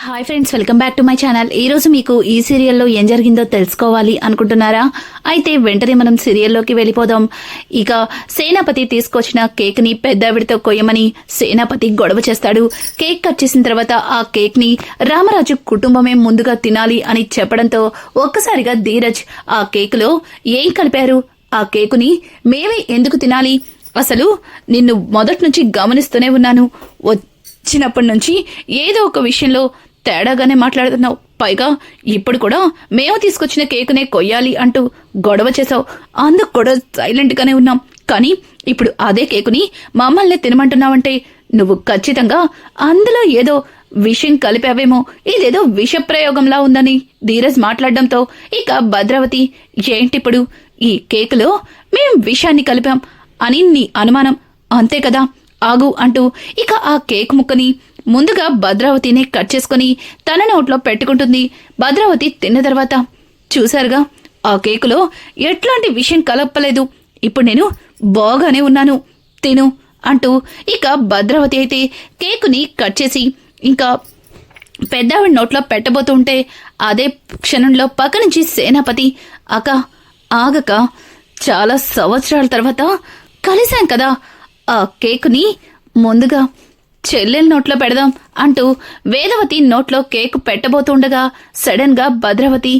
Hi friends, welcome back to my channel. ఈ రోజు మీకు ఈ సీరియల్లో ఏం జరిగిందో తెలుసుకోవాలి అనుకుంటున్నారా? అయితే వెంటనే మనం సీరియల్లోకి వెళ్ళిపోదాం. ఇక సేనాపతి తీసుకొచ్చిన కేక్ ని పెద్దావిడితో కొయ్యమని సేనాపతి గొడవ చేస్తాడు. కేక్ కట్ చేసిన తర్వాత ఆ కేక్ ని రామరాజు కుటుంబమే ముందుగా తినాలి అని చెప్పడంతో ఒక్కసారిగా ధీరజ్ ఆ కేక్ లో ఏం కలిపారు, ఆ కేకుని మేమే ఎందుకు తినాలి, అసలు నిన్ను మొదటి నుంచి గమనిస్తూనే ఉన్నాను, వచ్చినప్పటి నుంచి ఏదో ఒక విషయంలో తేడాగానే మాట్లాడుతున్నావు, పైగా ఇప్పుడు కూడా మేము తీసుకొచ్చిన కేకునే కొయ్యాలి అంటూ గొడవ చేసావు. అందుకు కూడా సైలెంట్ గానే ఉన్నాం, కానీ ఇప్పుడు అదే కేకుని మమ్మల్ని తినమంటున్నావంటే నువ్వు ఖచ్చితంగా అందులో ఏదో విషయం కలిపావేమో, ఇదేదో విష ప్రయోగంలా ఉందని ధీరజ్ మాట్లాడడంతో ఇక భద్రావతి ఏంటిప్పుడు ఈ కేకులో మేం విషాన్ని కలిపాం అని నీ అనుమానం అంతే కదా, ఆగు అంటూ ఇక ఆ కేక్ ముక్కని ముందుగా భద్రావతిని కట్ చేసుకుని తన నోట్లో పెట్టుకుంటుంది. భద్రావతి తిన్న తర్వాత చూశారుగా ఆ కేకులో ఎట్లాంటి విషయం కలపలేదు, ఇప్పుడు నేను బాగానే ఉన్నాను, తిను అంటూ ఇక భద్రావతి అయితే కేకుని కట్ చేసి ఇంకా పెద్దావిడ నోట్లో పెట్టబోతుంటే అదే క్షణంలో పక్క నుంచి సేనాపతి అక్క ఆగక, చాలా సంవత్సరాల తర్వాత కలిశాం కదా, ఆ కేకుని ముందుగా చెల్లెల నోట్లో పెడదాం అంటూ వేదవతి నోట్లో కేకు పెట్టబోతుండగా సడన్ గా భద్రావతి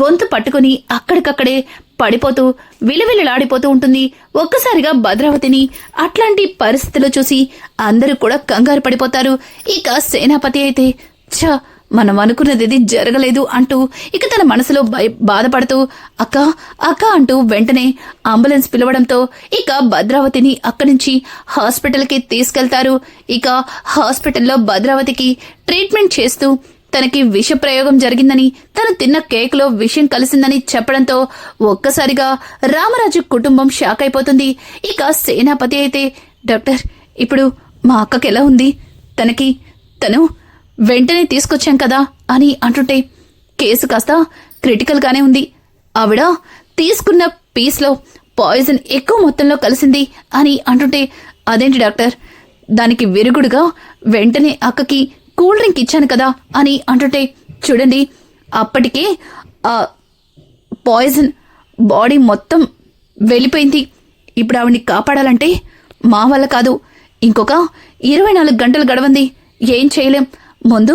గొంతు పట్టుకుని అక్కడికక్కడే పడిపోతూ విలవిలలాడిపోతూ ఉంటుంది. ఒక్కసారిగా భద్రావతిని అట్లాంటి పరిస్థితులు చూసి అందరూ కూడా కంగారు పడిపోతారు. ఇక సేనాపతి అయితే ఛ, మనం అనుకున్నది ఇది జరగలేదు అంటూ ఇక తన మనసులో బాధపడుతూ అక్క అక్క అంటూ వెంటనే అంబులెన్స్ పిలవడంతో ఇక భద్రావతిని అక్కడి నుంచి హాస్పిటల్కి తీసుకెళ్తారు. ఇక హాస్పిటల్లో భద్రావతికి ట్రీట్మెంట్ చేస్తూ తనకి విష ప్రయోగం జరిగిందని, తను తిన్న కేక్ లో విషం కలిసిందని చెప్పడంతో ఒక్కసారిగా రామరాజు కుటుంబం షాక్ అయిపోతుంది. ఇక సేనాపతి అయితే డాక్టర్ ఇప్పుడు మా అక్కకి ఎలా ఉంది, తను వెంటనే తీసుకొచ్చాం కదా అని అంటుంటే కేసు కాస్త క్రిటికల్ గానే ఉంది, ఆవిడ తీసుకున్న పీస్లో పాయిజన్ ఎక్కువ మొత్తంలో కలిసింది అని అంటుంటే అదేంటి డాక్టర్, దానికి విరుగుడుగా వెంటనే అక్కకి కూల్ డ్రింక్ ఇచ్చాను కదా అని అంటుంటే చూడండి అప్పటికే ఆ పాయిజన్ బాడీ మొత్తం వెళ్ళిపోయింది, ఇప్పుడు ఆవిడ్ని కాపాడాలంటే మా వల్ల కాదు, ఇంకొక 24 గంటలు గడవంది, ఏం చేయలేం, ముందు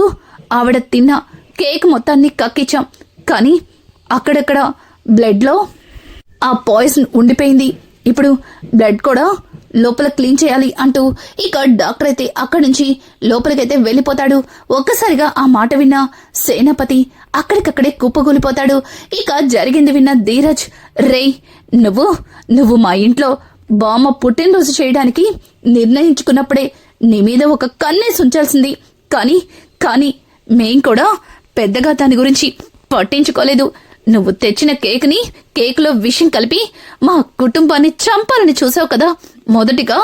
ఆవిడ తిన్న కేక్ మొత్తాన్ని కక్కిచ్చాం, కానీ అక్కడక్కడ బ్లడ్లో ఆ పాయిజన్ ఉండిపోయింది, ఇప్పుడు బ్లడ్ కూడా లోపల క్లీన్ చేయాలి అంటూ ఇక డాక్టర్ అయితే అక్కడి నుంచి లోపలికైతే వెళ్ళిపోతాడు. ఒక్కసారిగా ఆ మాట విన్న సేనాపతి అక్కడికక్కడే కుప్పగూలిపోతాడు. ఇక జరిగింది విన్న ధీరజ్ రేయ్, నువ్వు మా ఇంట్లో బామ్మ పుట్టినరోజు చేయడానికి నిర్ణయించుకున్నప్పుడే నీ మీద ఒక కన్నేసి ఉంచాల్సింది, కానీ మేం కూడా పెద్దగా దాని గురించి పట్టించుకోలేదు, నువ్వు తెచ్చిన కేకులో విషం కలిపి మా కుటుంబాన్ని చంపాలని చూసావు కదా, మొదటిగా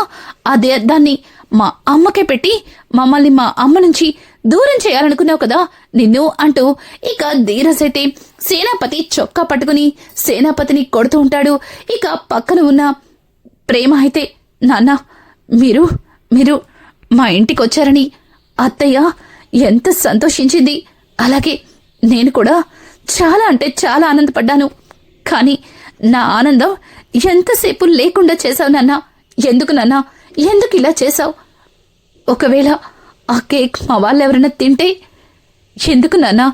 దాన్ని మా అమ్మకే పెట్టి మమ్మల్ని మా అమ్మ నుంచి దూరం చేయాలనుకున్నావు కదా నిన్ను అంటూ ఇక ధీరజ్ అయితే సేనాపతి చొక్కా పట్టుకుని సేనాపతిని కొడుతూ ఉంటాడు. ఇక పక్కన ఉన్న ప్రేమ అయితే నాన్న మీరు మా ఇంటికి వచ్చారని అత్తయ్య ఎంత సంతోషించింది, అలాగే నేను కూడా చాలా అంటే చాలా ఆనందపడ్డాను, కానీ నా ఆనందం ఎంతసేపు లేకుండా చేశావు నాన్న, ఎందుకు ఇలా చేశావు, ఒకవేళ ఆ కేక్ మా వాళ్ళెవరైనా తింటే ఎందుకు నాన్న,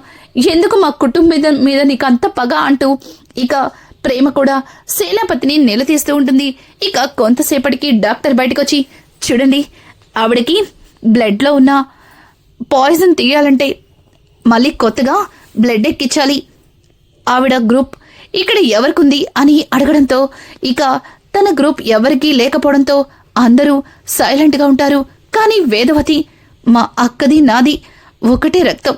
ఎందుకు మా కుటుంబం మీద నీకు అంత పగ అంటూ ఇక ప్రేమ కూడా సేనాపతిని నిలదీస్తూ ఉంటుంది. ఇక కొంతసేపటికి డాక్టర్ బయటకొచ్చి చూడండి ఆవిడకి బ్లడ్లో ఉన్న పాయిజన్ తీయాలంటే మళ్ళీ కొత్తగా బ్లడ్ ఎక్కించాలి, ఆవిడ గ్రూప్ ఇక్కడ ఎవరికుంది అని అడగడంతో ఇక తన గ్రూప్ ఎవరికీ లేకపోవడంతో అందరూ సైలెంట్గా ఉంటారు. కానీ వేదవతి మా అక్కది నాది ఒకటే రక్తం,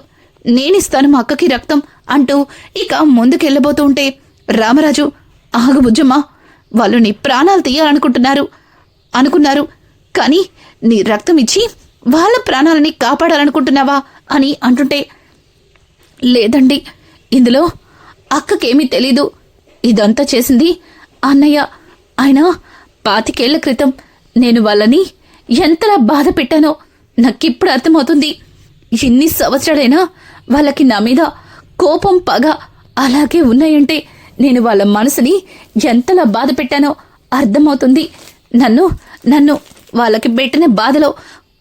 నేనిస్తాను మా అక్కకి రక్తం అంటూ ఇక ముందుకెళ్ళబోతూ ఉంటే రామరాజు ఆగు బుజ్జమ్మ, వాళ్ళు నీ ప్రాణాలు తీయాలనుకున్నారు, కానీ నీ రక్తం ఇచ్చి వాళ్ళ ప్రాణాలని కాపాడాలనుకుంటున్నావా అని అంటుంటే లేదండి, ఇందులో అక్కకేమీ తెలీదు, ఇదంతా చేసింది అన్నయ్య, ఆయన 25 ఏళ్ల క్రితం నేను వాళ్ళని ఎంతలా బాధ పెట్టానో నాకిప్పుడు అర్థమవుతుంది, ఇన్ని సంవత్సరాలైనా వాళ్ళకి నా మీద కోపం పగ అలాగే ఉన్నాయంటే నేను వాళ్ళ మనసుని ఎంతలా బాధ పెట్టానో అర్థమవుతుంది. నన్ను వాళ్ళకి పెట్టిన బాధలో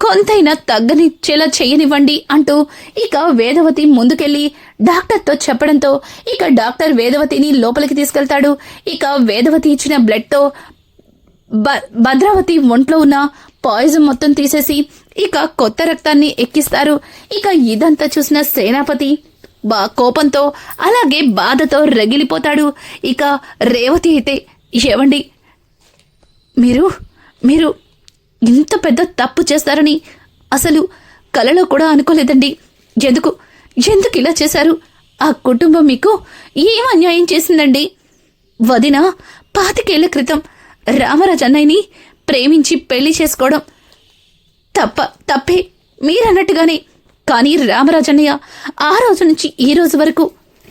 కొంతైనా తగ్గనిచ్చేలా చెయ్యనివ్వండి అంటూ ఇక వేదవతి ముందుకెళ్లి డాక్టర్తో చెప్పడంతో ఇక డాక్టర్ వేదవతిని లోపలికి తీసుకెళ్తాడు. ఇక వేదవతి ఇచ్చిన బ్లడ్తో భద్రావతి ఒంట్లో ఉన్న పాయిజన్ మొత్తం తీసేసి ఇక కొత్త రక్తాన్ని ఎక్కిస్తారు. ఇక ఇదంతా చూసిన సేనాపతి కోపంతో అలాగే బాధతో రగిలిపోతాడు. ఇక రేవతి అయితే, ఏవండి, మీరు ఇంత పెద్ద తప్పు చేస్తారని అసలు కలలో కూడా అనుకోలేదండి. ఎందుకు ఇలా చేశారు? ఆ కుటుంబం మీకు ఏం అన్యాయం చేసిందండి? వదిన 25 ఏళ్ల క్రితం రామరాజు అన్నయ్యని ప్రేమించి పెళ్లి చేసుకోవడం తప్పే మీరన్నట్టుగానే. కానీ రామరాజన్నయ్య ఆ రోజు నుంచి ఈ రోజు వరకు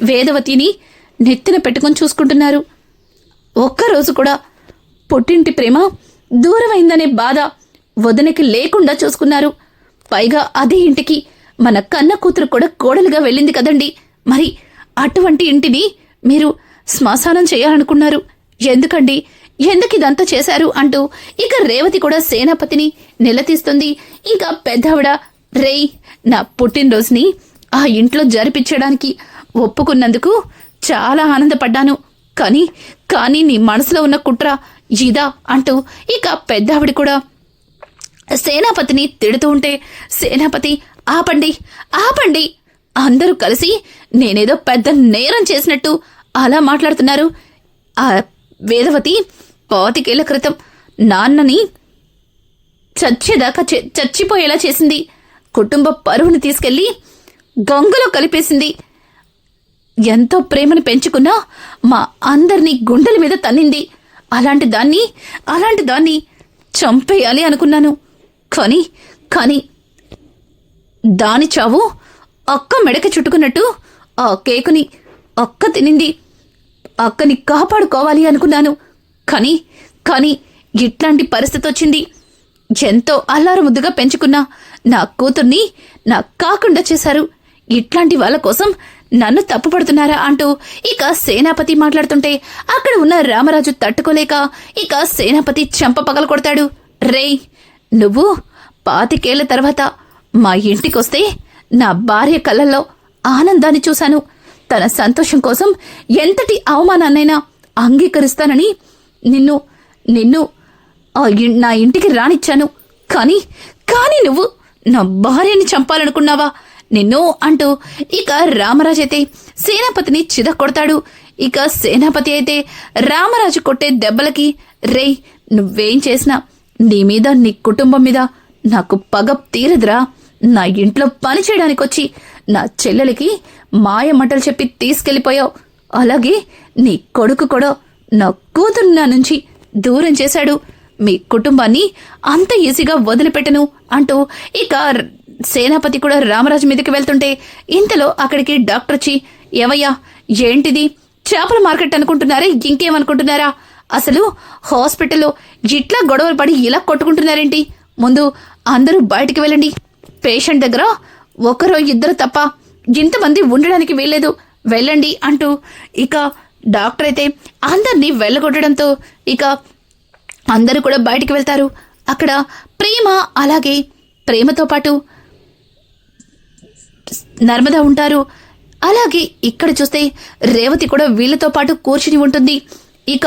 వేదవతిని నెత్తిన పెట్టుకొని చూసుకుంటున్నారు. ఒక్కరోజు కూడా పుట్టింటి ప్రేమ దూరమైందనే బాధ వదినకి లేకుండా చూసుకున్నారు. పైగా అదే ఇంటికి మన కన్న కూతురు కూడా కోడలుగా వెళ్ళింది కదండి. మరి అటువంటి ఇంటిని మీరు శ్మశానం చేయాలనుకున్నారు. ఎందుకండి? ఎందుకు ఇదంతా చేశారు అంటూ ఇక రేవతి కూడా సేనాపతిని నిలదీస్తుంది. ఇంకా పెద్దావిడ, రేయ్, నా పుట్టినరోజుని ఆ ఇంట్లో జరిపించడానికి ఒప్పుకున్నందుకు చాలా ఆనందపడ్డాను. కానీ నీ మనసులో ఉన్న కుట్ర ఇదా అంటూ ఇక పెద్దావిడ కూడా సేనాపతిని తిడుతూ ఉంటే, సేనాపతి, ఆపండి, అందరూ కలిసి నేనేదో పెద్ద నేరం చేసినట్టు అలా మాట్లాడుతున్నారు. ఆ వేదవతి 25 ఏళ్ల క్రితం నాన్నని చచ్చిపోయేలా చేసింది. కుటుంబ పరువుని తీసుకెళ్లి గంగలో కలిపేసింది. ఎంతో ప్రేమను పెంచుకున్నా మా అందరినీ గుండెల మీద తన్నింది. అలాంటి దాన్ని చంపేయాలి అనుకున్నాను. కానీ దాని చావు అక్క మెడక చుట్టుకున్నట్టు ఆ కేకుని అక్క తినింది. అక్కని కాపాడుకోవాలి అనుకున్నాను. కానీ ఇట్లాంటి పరిస్థితి వచ్చింది. ఎంతో అల్లారు ముద్దుగా పెంచుకున్నా నా కూతుర్ని నాకు కాకుండా చేశారు. ఇట్లాంటి వాళ్ళ కోసం నన్ను తప్పుపడుతున్నారా అంటూ ఇక సేనాపతి మాట్లాడుతుంటే అక్కడ ఉన్న రామరాజు తట్టుకోలేక ఇక సేనాపతి చెంప పగల కొడతాడు. రేయ్, నువ్వు 25 ఏళ్ల తర్వాత మా ఇంటికొస్తే నా భార్య కళ్ళల్లో ఆనందాన్ని చూశాను. తన సంతోషం కోసం ఎంతటి అవమానాన్నైనా అంగీకరిస్తానని నిన్ను నా ఇంటికి రానిచ్చాను. కానీ నువ్వు నా భార్యని చంపాలనుకున్నావా? నిన్ను అంటూ ఇక రామరాజు అయితే సేనాపతిని చిదకొడతాడు. ఇక సేనాపతి అయితే రామరాజు కొట్టే దెబ్బలకి, రేయ్, నువ్వేం చేసినా నీ మీద, నీ కుటుంబం మీద నాకు పగ తీరదురా. నా ఇంట్లో పని చేయడానికొచ్చి నా చెల్లెలికి మాయమటలు చెప్పి తీసుకెళ్లిపోయావు. అలాగే నీ కొడుకు కూడా నా కూతురు నా నుంచి దూరం చేశాడు. మీ కుటుంబాన్ని అంత ఈజీగా వదిలిపెట్టను అంటూ ఇక సేనాపతి కూడా రామరాజు మీదకి వెళ్తుంటే ఇంతలో అక్కడికి డాక్టర్ వచ్చి, ఏవయ్యా, ఏంటిది? చేపల మార్కెట్ అనుకుంటున్నారా? ఇంకేమనుకుంటున్నారా? అసలు హాస్పిటల్లో ఇట్లా గొడవలు పడి ఇలా కొట్టుకుంటున్నారేంటి? ముందు అందరూ బయటికి వెళ్ళండి. పేషెంట్ దగ్గర 1-2 తప్ప ఇంతమంది ఉండడానికి వీల్లేదు, వెళ్ళండి అంటూ ఇక డాక్టర్ అయితే అందరినీ వెళ్ళగొట్టడంతో ఇక అందరూ కూడా బయటికి వెళ్తారు. అక్కడ ప్రేమ, అలాగే ప్రేమతో పాటు నర్మద ఉంటారు. అలాగే ఇక్కడ చూస్తే రేవతి కూడా వీళ్ళతో పాటు కూర్చుని ఉంటుంది. ఇక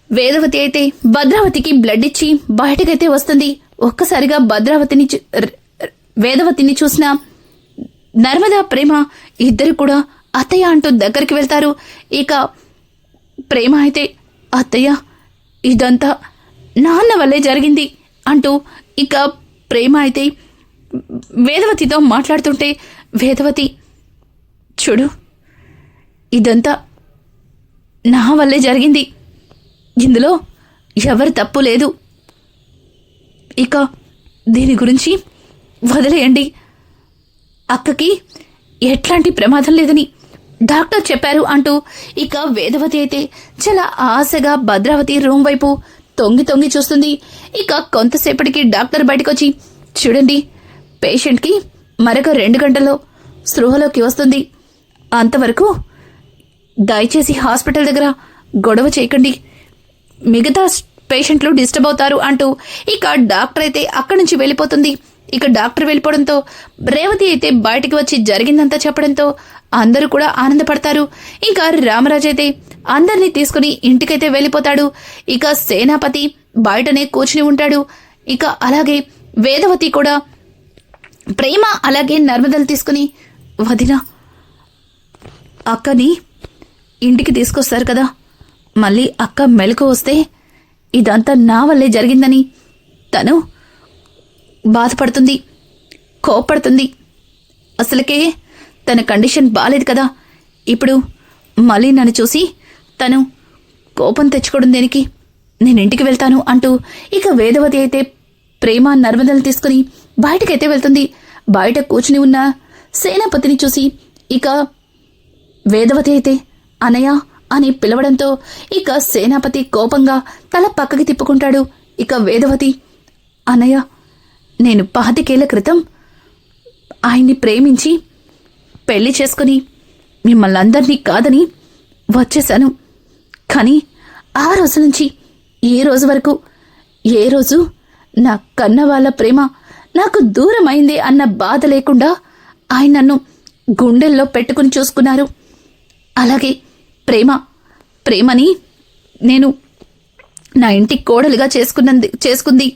వేదవతి అయితే భద్రావతికి బ్లడ్ ఇచ్చి బయటకైతే వస్తుంది. ఒక్కసారిగా వేదవతిని చూసిన నర్మద, ప్రేమ ఇద్దరు కూడా అత్తయ్య అంటూ దగ్గరికి వెళ్తారు. ఇక ప్రేమ అయితే, అత్తయ్య, ఇదంతా నాన్న వల్లే జరిగింది అంటూ ఇక ప్రేమ అయితే వేదవతితో మాట్లాడుతుంటే, వేదవతి, చూడు, ఇదంతా నా వల్లే జరిగింది. ఇందులో ఎవరి తప్పు లేదు. ఇక దీని గురించి వదిలేయండి. అక్కకి ఎట్లాంటి ప్రమాదం లేదని డాక్టర్ చెప్పారు అంటూ ఇక వేదవతి అయితే చాలా ఆశగా భద్రావతి రూమ్ వైపు తొంగి చూస్తుంది. ఇక కొంతసేపటికి డాక్టర్ బయటకు వచ్చి, చూడండి, పేషెంట్కి మరొక 2 గంటల్లో స్పృహలోకి వస్తుంది. అంతవరకు దయచేసి హాస్పిటల్ దగ్గర గొడవ చేయకండి, మిగతా పేషెంట్లు డిస్టర్బ్ అవుతారు అంటూ ఇక డాక్టర్ అయితే అక్కడి నుంచి వెళ్ళిపోతుంది. ఇక డాక్టర్ వెళ్ళిపోవడంతో రేవతి అయితే బయటికి వచ్చి జరిగిందంతా చెప్పడంతో అందరూ కూడా ఆనందపడతారు. ఇంకా రామరాజు అయితే అందరినీ తీసుకుని ఇంటికైతే వెళ్ళిపోతాడు. ఇక సేనాపతి బయటనే కూర్చుని ఉంటాడు. ఇక అలాగే వేదవతి కూడా ప్రేమ అలాగే నర్మదలు తీసుకుని, వదిన అక్కని ఇంటికి తీసుకొస్తారు కదా, మళ్ళీ అక్క మెలకు వస్తే ఇదంతా నా వల్లే జరిగిందని తను బాధపడుతుంది, కోప్పడుతుంది. అసలుకే తన కండిషన్ బాలేదు కదా, ఇప్పుడు మళ్ళీ నన్ను చూసి తను కోపం తెచ్చుకోవడం దేనికి, నేను ఇంటికి వెళ్తాను అంటూ ఇక వేదవతి అయితే ప్రేమ నర్మదలు తీసుకుని బయటకైతే వెళ్తుంది. బయట కూర్చుని ఉన్న సేనాపతిని చూసి ఇక వేదవతి అయితే అనయ్య అని పిలవడంతో ఇక సేనాపతి కోపంగా తల పక్కకి తిప్పుకుంటాడు. ఇక వేదవతి, అనయ్య, నేను 25 ఏళ్ల క్రితం ఆయన్ని ప్రేమించి పెళ్లి చేసుకుని మిమ్మల్ని అందరినీ కాదని వచ్చేశాను. కానీ ఆ రోజు నుంచి ఈ రోజు వరకు ఏ రోజు నా కన్న వాళ్ళ ప్రేమ నాకు దూరమైంది అన్న బాధ లేకుండా ఆయన నన్ను గుండెల్లో పెట్టుకుని చూసుకున్నారు. అలాగే ప్రేమని నేను నా ఇంటికి కోడలుగా చేసుకుంది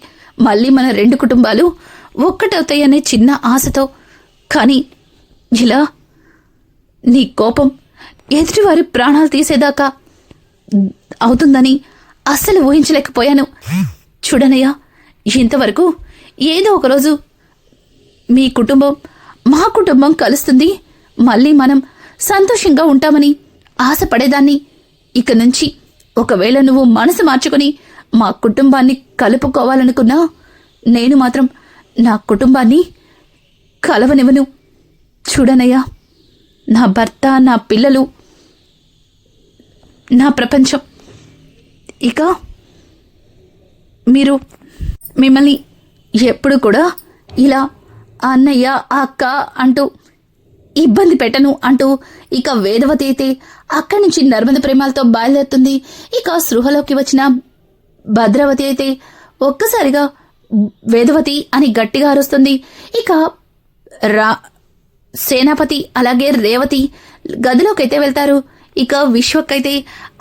మళ్ళీ మన 2 కుటుంబాలు ఒక్కటవుతాయనే చిన్న ఆశతో. కానీ ఇలా నీ కోపం ఎదుటివారి ప్రాణాలు తీసేదాకా అవుతుందని అస్సలు ఊహించలేకపోయాను. చూడనయ్యా, ఇంతవరకు ఏదో ఒకరోజు మీ కుటుంబం మా కుటుంబం కలుస్తుంది, మళ్ళీ మనం సంతోషంగా ఉంటామని ఆశపడేదాన్ని. ఇక నుంచి ఒకవేళ నువ్వు మనసు మార్చుకుని మా కుటుంబాన్ని కలుపుకోవాలనుకున్నా నేను మాత్రం నా కుటుంబాన్ని కలవనివ్వను. చూడనయ్యా, నా భర్త, నా పిల్లలు, నా ప్రపంచం. ఇక మిమ్మల్ని ఎప్పుడు కూడా ఇలా అన్నయ్య, అక్క అంటూ ఇబ్బంది పెట్టను అంటూ ఇక వేదవతి అయితే అక్కడి నుంచి నర్మద ప్రేమాలతో బయలుదేరుతుంది. ఇక సృహలోకి వచ్చిన భద్రావతి అయితే ఒక్కసారిగా వేదవతి అని గట్టిగా అరుస్తుంది. ఇక సేనాపతి అలాగే రేవతి గదిలోకైతే వెళ్తారు. ఇక విశ్వకైతే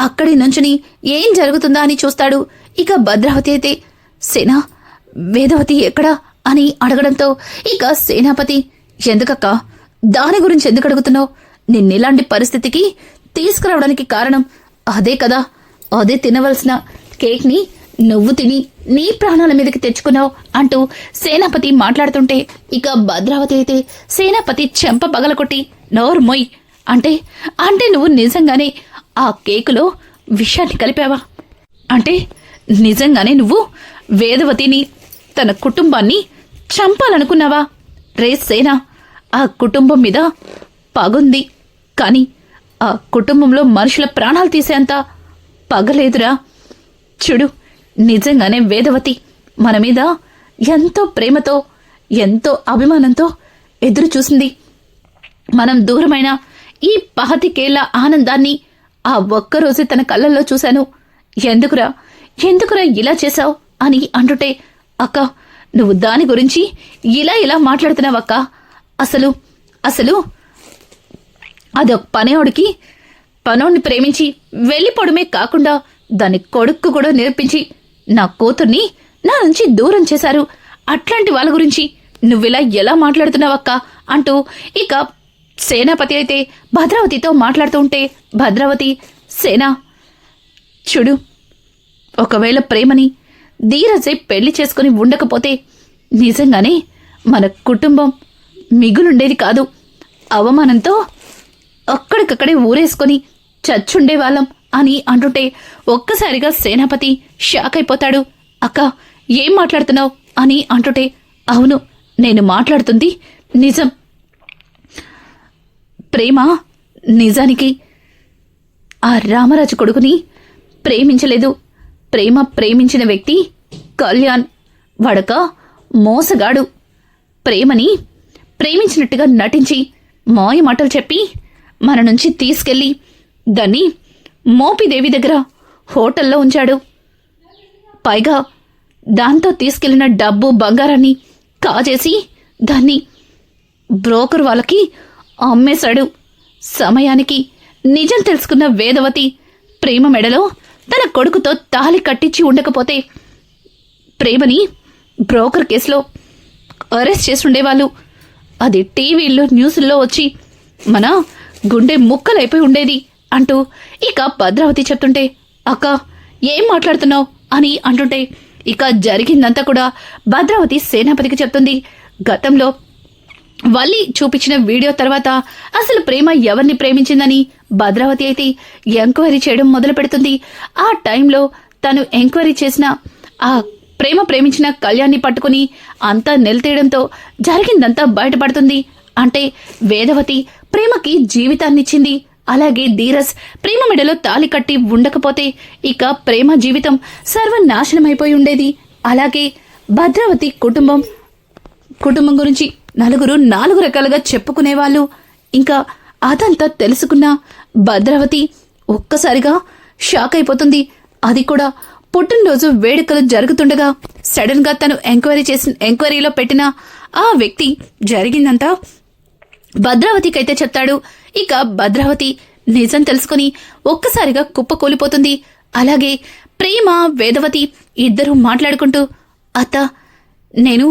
అక్కడి నుంచుని ఏం జరుగుతుందా అని చూస్తాడు. ఇక భద్రావతి అయితే సేనా, వేదవతి ఎక్కడా అని అడగడంతో ఇక సేనాపతి, ఎందుకక్క, దాని గురించి ఎందుకు అడుగుతున్నావు? నిన్నిలాంటి పరిస్థితికి తీసుకురావడానికి కారణం అదే కదా, అదే తినవలసిన కేక్ని నువ్వు తిని నీ ప్రాణాల మీదకి తెచ్చుకున్నావు అంటూ సేనాపతి మాట్లాడుతుంటే ఇక భద్రావతి అయితే సేనాపతి చెంప పగలకొట్టి, నోరు మొయ్, అంటే నువ్వు నిజంగానే ఆ కేకులో విషాన్ని కలిపావా? అంటే నిజంగానే నువ్వు వేదవతిని, తన కుటుంబాన్ని చంపాలనుకున్నావా? రే సేనా, ఆ కుటుంబం మీద పగుంది, కానీ ఆ కుటుంబంలో మనుషుల ప్రాణాలు తీసేంత పగలేదురా. చూడు, నిజంగానే వేదవతి మన మీద ఎంతో ప్రేమతో, ఎంతో అభిమానంతో ఎదురు చూసింది. మనం దూరమైన ఈ 25 ఏళ్ల ఆనందాన్ని ఆ ఒక్కరోజే తన కళ్ళల్లో చూశాను. ఎందుకురా ఇలా చేశావు అని అంటుంటే, అక్క, నువ్వు దాని గురించి ఇలా మాట్లాడుతున్నావక్క. అసలు అదొక పనోడిని ప్రేమించి వెళ్ళిపోవడమే కాకుండా దాని కొడుక్కు కూడా నేర్పించి నా కూతుర్ని నా నుంచి దూరం చేశారు. అట్లాంటి వాళ్ళ గురించి నువ్విలా ఎలా మాట్లాడుతున్నావక్క అంటూ ఇక సేనాపతి అయితే భద్రావతితో మాట్లాడుతూ ఉంటే, భద్రావతి, సేనా, చూడు, ఒకవేళ ప్రేమని ధీరజై పెళ్లి చేసుకుని ఉండకపోతే నిజంగానే మన కుటుంబం మిగులుండేది కాదు. అవమానంతో అక్కడికక్కడే ఊరేసుకొని చచ్చుండేవాళ్ళం అని అంటుంటే ఒక్కసారిగా సేనాపతి షాక్ అయిపోతాడు. అక్క, ఏం మాట్లాడుతున్నావు అని అంటుంటే, అవును, నేను మాట్లాడుతుంది నిజం. ప్రేమ నిజానికి ఆ రామరాజు కొడుకుని ప్రేమించలేదు. ప్రేమించిన వ్యక్తి కళ్యాణ్, వాడక మోసగాడు. ప్రేమించినట్టుగా నటించి మాయ మాటలు చెప్పి మన నుంచి తీసుకెళ్లి దాన్ని మోపిదేవి దగ్గర హోటల్లో ఉంచాడు. పైగా దాంతో తీసుకెళ్లిన డబ్బు బంగారాన్ని కాజేసి దాన్ని బ్రోకర్ వాళ్ళకి అమ్మేశాడు. సమయానికి నిజం తెలుసుకున్న వేదవతి ప్రేమ మెడలో తన కొడుకుతో తాళి కట్టించి ఉండకపోతే ప్రేమని బ్రోకర్ కేసులో అరెస్ట్ చేసి ఉండేవాళ్ళు. అది టీవీల్లో న్యూస్ల్లో వచ్చి మన గుండె ముక్కలైపోయి ఉండేది అంటూ ఇక భద్రావతి చెప్తుంటే, అక్క ఏం మాట్లాడుతున్నావు అని అంటుంటే ఇక జరిగిందంతా కూడా భద్రావతి సేనాపతికి చెప్తుంది. గతంలో వల్లి చూపించిన వీడియో తర్వాత అసలు ప్రేమ ఎవరిని ప్రేమించిందని భద్రావతి అయితే ఎంక్వైరీ చేయడం మొదలు పెడుతుంది. ఆ టైంలో తను ఎంక్వైరీ చేసిన ఆ ప్రేమ ప్రేమించిన కళ్యాణ్ని పట్టుకుని అంతా నిలతీయడంతో జరిగిందంతా బయటపడుతుంది. అంటే వేదవతి ప్రేమకి జీవితాన్నిచ్చింది. అలాగే ధీరజ్ ప్రేమ మెడలో తాళి కట్టి ఉండకపోతే ఇక ప్రేమ జీవితం సర్వనాశనమైపోయి ఉండేది. అలాగే భద్రావతి కుటుంబం గురించి నలుగురు 4 రకాలుగా చెప్పుకునేవాళ్ళు. ఇంకా అదంతా తెలుసుకున్న భద్రావతి ఒక్కసారిగా షాక్ అయిపోతుంది. అది కూడా పుట్టినరోజు వేడుకలు జరుగుతుండగా సడన్ గా తను ఎంక్వైరీలో పెట్టిన ఆ వ్యక్తి జరిగిందంతా భద్రావతికైతే చెప్తాడు. ఇక భద్రావతి నిజం తెలుసుకుని ఒక్కసారిగా కుప్పకూలిపోతుంది. అలాగే ప్రేమ వేదవతి ఇద్దరూ మాట్లాడుకుంటూ, అత్త నేను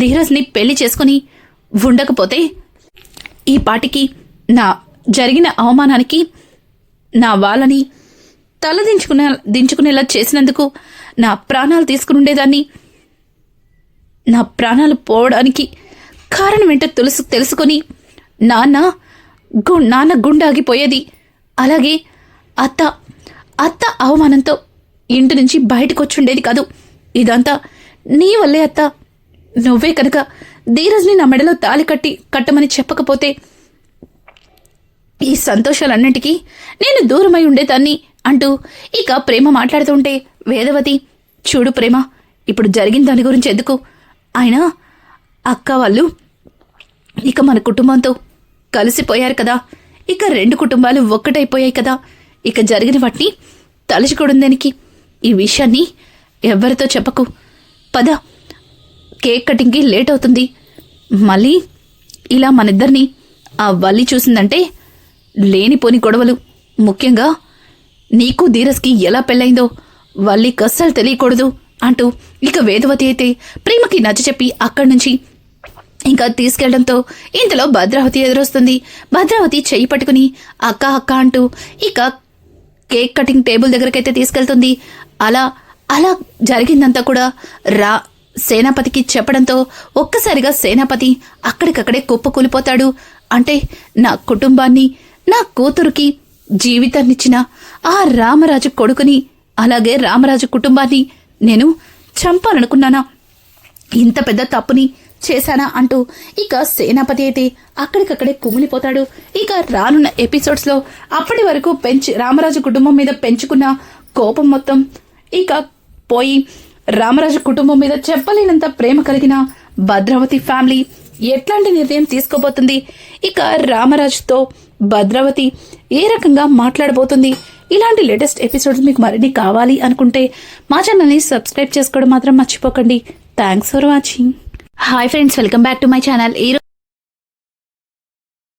ధీరజ్ని పెళ్లి చేసుకుని ఉండకపోతే ఈ పాటికి నా జరిగిన అవమానానికి నా వాళ్ళని దించుకునేలా చేసినందుకు నా ప్రాణాలు తీసుకుని ఉండేదాన్ని. నా ప్రాణాలు పోవడానికి కారణం ఏంటో తెలుసుకొని నాన్న గుండాగిపోయేది. అలాగే అత్త అవమానంతో ఇంటి నుంచి బయటకు వచ్చుండేది కాదు. ఇదంతా నీ వల్లే అత్త. నువ్వే కనుక ధీరజ్ని నా మెడలో తాళి కట్టమని చెప్పకపోతే ఈ సంతోషాలన్నింటికీ నేను దూరమై ఉండేదాన్ని అంటూ ఇక ప్రేమ మాట్లాడుతుంటే వేదవతి, చూడు ప్రేమ, ఇప్పుడు జరిగిన దాని గురించి ఎందుకు? ఆయన అక్క వాళ్ళు ఇక మన కుటుంబంతో కలిసిపోయారు కదా. ఇక 2 కుటుంబాలు ఒక్కటైపోయాయి కదా. ఇక జరిగిన వాటిని తలుచుకోవడానికి ఈ విషయాన్ని ఎవ్వరితో చెప్పకు. పద, కేక్ కటింగ్కి లేట్ అవుతుంది. మళ్ళీ ఇలా మనిద్దరిని ఆ వల్లి చూసిందంటే లేనిపోని గొడవలు, ముఖ్యంగా నీకు ధీరజ్కి ఎలా పెళ్ళైందో వల్లి కస్సలు తెలియకూడదు అంటూ ఇక వేదవతి అయితే ప్రేమకి నచ్చచెప్పి అక్కడి నుంచి ఇంకా తీసుకెళ్లడంతో ఇంతలో భద్రావతి ఎదురొస్తుంది. భద్రావతి చెయ్యి పట్టుకుని అక్క అక్క అంటూ ఇక కేక్ కటింగ్ టేబుల్ దగ్గరకైతే తీసుకెళ్తుంది. అలా జరిగిందంతా కూడా సేనాపతికి చెప్పడంతో ఒక్కసారిగా సేనాపతి అక్కడికక్కడే కుప్పకూలిపోతాడు. అంటే నా కుటుంబాన్ని, నా కూతురుకి జీవితాన్నిచ్చిన ఆ రామరాజు కొడుకుని, అలాగే రామరాజు కుటుంబాన్ని నేను చంపాలనుకున్నానా? ఇంత పెద్ద తప్పుని చేశానా అంటూ ఇక సేనాపతి అయితే అక్కడికక్కడే కుమిలిపోతాడు. ఇక రానున్న ఎపిసోడ్స్ లో అప్పటి వరకు రామరాజు కుటుంబం మీద పెంచుకున్న కోపం మొత్తం ఇక పోయి రామరాజు కుటుంబం మీద చెప్పలేనంత ప్రేమ కలిగిన భద్రావతి ఫ్యామిలీ ఎట్లాంటి నిర్ణయం తీసుకోబోతుంది? ఇక రామరాజుతో భద్రావతి ఏ రకంగా మాట్లాడబోతుంది? ఇలాంటి లేటెస్ట్ ఎపిసోడ్స్ మీకు మరిన్ని కావాలి అనుకుంటే మా ఛానల్ని సబ్స్క్రైబ్ చేసుకోవడం మాత్రం మర్చిపోకండి. Thanks for watching. Hi friends, welcome back to my channel.